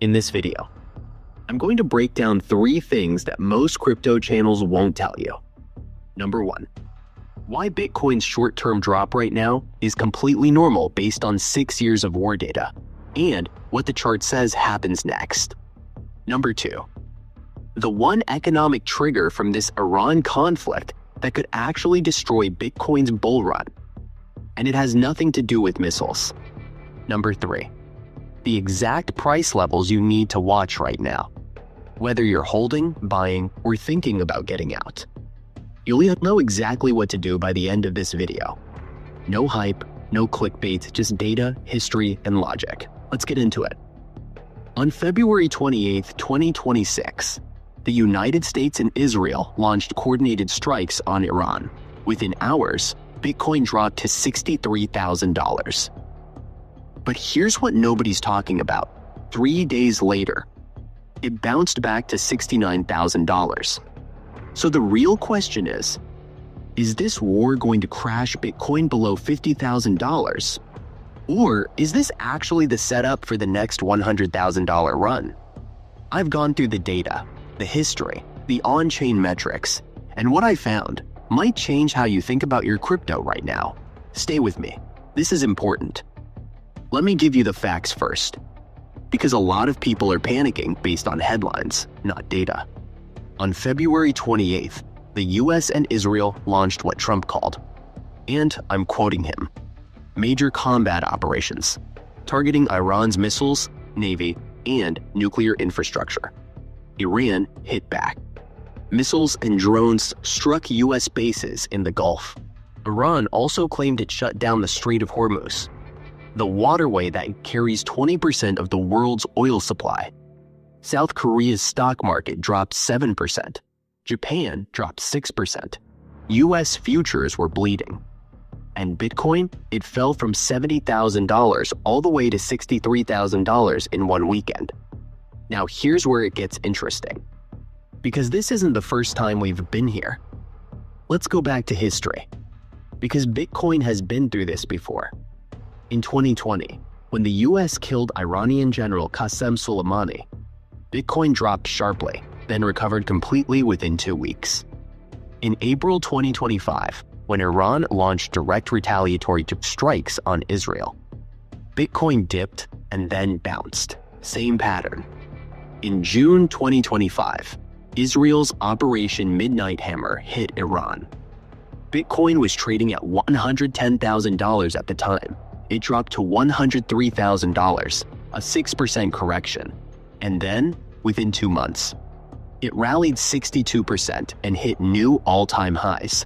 In this video, I'm going to break down 3 things that most crypto channels won't tell you. Number 1, why Bitcoin's short-term drop right now is completely normal based on 6 years of war data, and what the chart says happens next. Number 2, the one economic trigger from this Iran conflict that could actually destroy Bitcoin's bull run, and it has nothing to do with missiles. Number 3, the exact price levels you need to watch right now, whether you're holding, buying, or thinking about getting out. You'll know exactly what to do by the end of this video. No hype, no clickbait, just data, history, and logic. Let's get into it. On February 28, 2026, the United States and Israel launched coordinated strikes on Iran. Within hours, Bitcoin dropped to $63,000. But here's what nobody's talking about. 3 days later, it bounced back to $69,000. So the real question is this war going to crash Bitcoin below $50,000? Or is this actually the setup for the next $100,000 run? I've gone through the data, the history, the on-chain metrics, and what I found might change how you think about your crypto right now. Stay with me. This is important. Let me give you the facts first, because a lot of people are panicking based on headlines, not data. On February 28th, the US and Israel launched what Trump called, and I'm quoting him, major combat operations, targeting Iran's missiles, navy, and nuclear infrastructure. Iran hit back. Missiles and drones struck US bases in the Gulf. Iran also claimed it shut down the Strait of Hormuz, the waterway that carries 20% of the world's oil supply. South Korea's stock market dropped 7%. Japan dropped 6%. US futures were bleeding. And Bitcoin, it fell from $70,000 all the way to $63,000 in one weekend. Now here's where it gets interesting, because this isn't the first time we've been here. Let's go back to history, because Bitcoin has been through this before. In 2020, when the US killed Iranian General Qasem Soleimani, Bitcoin dropped sharply, then recovered completely within 2 weeks. In April 2025, when Iran launched direct retaliatory strikes on Israel, Bitcoin dipped and then bounced. Same pattern. In June 2025, Israel's Operation Midnight Hammer hit Iran. Bitcoin was trading at $110,000 at the time. It dropped to $103,000, a 6% correction. And then, within 2 months, it rallied 62% and hit new all-time highs.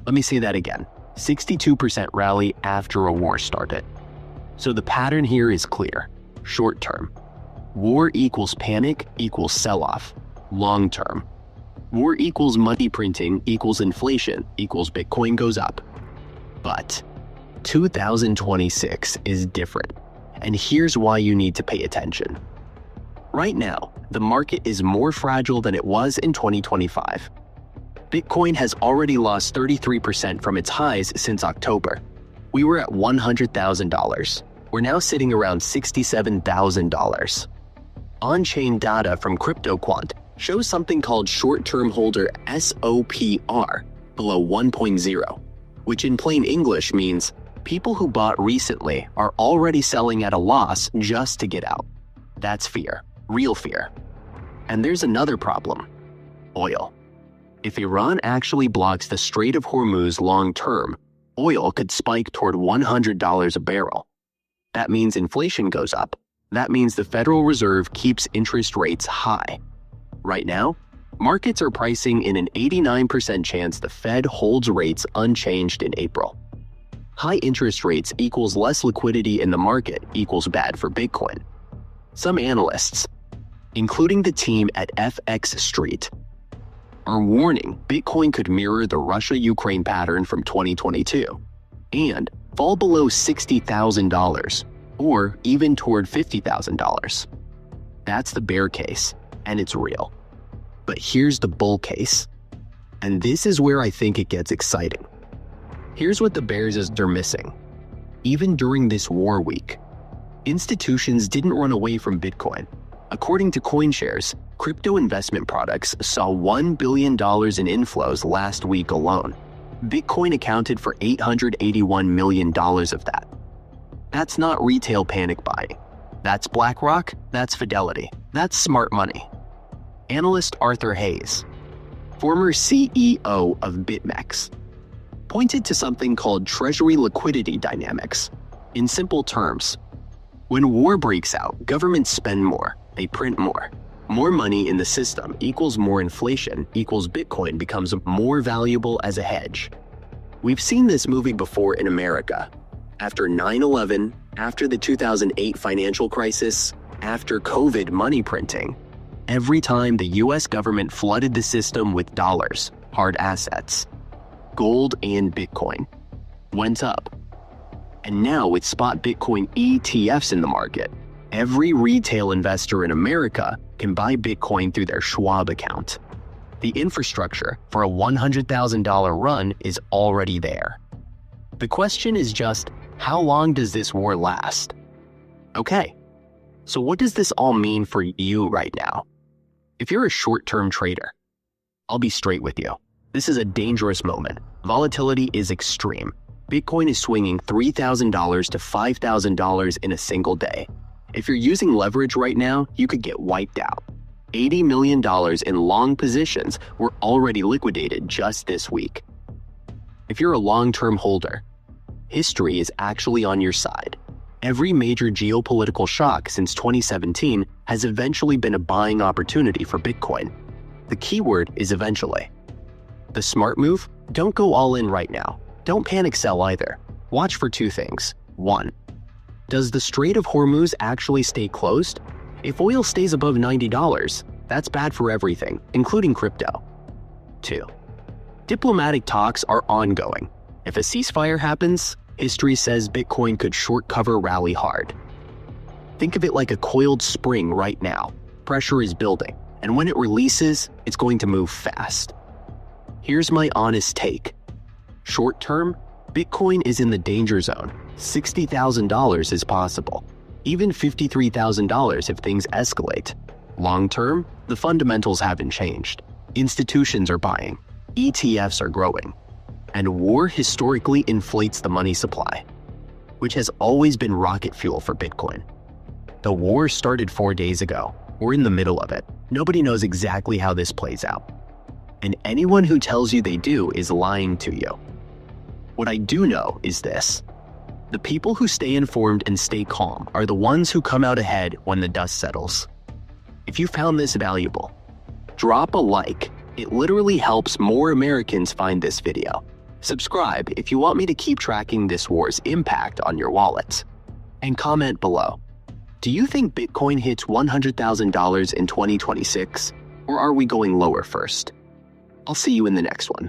Let me say that again. 62% rally after a war started. So the pattern here is clear. Short term, war equals panic equals sell-off. Long term, war equals money printing equals inflation equals Bitcoin goes up. But 2026 is different, and here's why you need to pay attention. Right now, the market is more fragile than it was in 2025. Bitcoin has already lost 33% from its highs since October. We were at $100,000. We're now sitting around $67,000. On-chain data from CryptoQuant shows something called short-term holder SOPR below 1.0, which in plain English means people who bought recently are already selling at a loss just to get out. That's fear, real fear. And there's another problem: oil. If Iran actually blocks the Strait of Hormuz long-term, oil could spike toward $100 a barrel. That means inflation goes up. That means the Federal Reserve keeps interest rates high. Right now, markets are pricing in an 89% chance the Fed holds rates unchanged in April. High interest rates equals less liquidity in the market equals bad for Bitcoin. Some analysts, including the team at FX Street, are warning Bitcoin could mirror the Russia-Ukraine pattern from 2022 and fall below $60,000 or even toward $50,000. That's the bear case, and it's real. But here's the bull case, and this is where I think it gets exciting. Here's what the bears are missing. Even during this war week, Institutions didn't run away from Bitcoin. According to CoinShares, crypto investment products saw $1 billion in inflows last week alone. Bitcoin accounted for $881 million of that. That's not retail panic buying. That's BlackRock, that's Fidelity, that's smart money. Analyst Arthur Hayes, former CEO of BitMEX, pointed to something called treasury liquidity dynamics. In simple terms, when war breaks out, governments spend more, they print more. More money in the system equals more inflation equals Bitcoin becomes more valuable as a hedge. We've seen this movie before in America. After 9/11, after the 2008 financial crisis, after COVID money printing, every time the US government flooded the system with dollars, hard assets, gold and Bitcoin went up. And now with spot Bitcoin ETFs in the market, every retail investor in America can buy Bitcoin through their Schwab account. The infrastructure for a $100,000 run is already there. The question is just, how long does this war last? Okay, so what does this all mean for you right now? If you're a short-term trader, I'll be straight with you. This is a dangerous moment. Volatility is extreme. Bitcoin is swinging $3,000 to $5,000 in a single day. If you're using leverage right now, you could get wiped out. $80 million in long positions were already liquidated just this week. If you're a long-term holder, history is actually on your side. Every major geopolitical shock since 2017 has eventually been a buying opportunity for Bitcoin. The keyword is eventually. The smart move? Don't go all in right now. Don't panic sell either. Watch for two things. 1. Does the Strait of Hormuz actually stay closed? If oil stays above $90, that's bad for everything, including crypto. 2. Diplomatic talks are ongoing. If a ceasefire happens, history says Bitcoin could short cover rally hard. Think of it like a coiled spring right now. Pressure is building, and when it releases, it's going to move fast. Here's my honest take. Short term, Bitcoin is in the danger zone. $60,000 is possible. Even $53,000 if things escalate. Long term, the fundamentals haven't changed. Institutions are buying. ETFs are growing. And war historically inflates the money supply, which has always been rocket fuel for Bitcoin. The war started 4 days ago. We're in the middle of it. Nobody knows exactly how this plays out. And anyone who tells you they do is lying to you. What I do know is this. The people who stay informed and stay calm are the ones who come out ahead when the dust settles. If you found this valuable, drop a like. It literally helps more Americans find this video. Subscribe if you want me to keep tracking this war's impact on your wallets. And comment below. Do you think Bitcoin hits $100,000 in 2026? Or are we going lower first? I'll see you in the next one.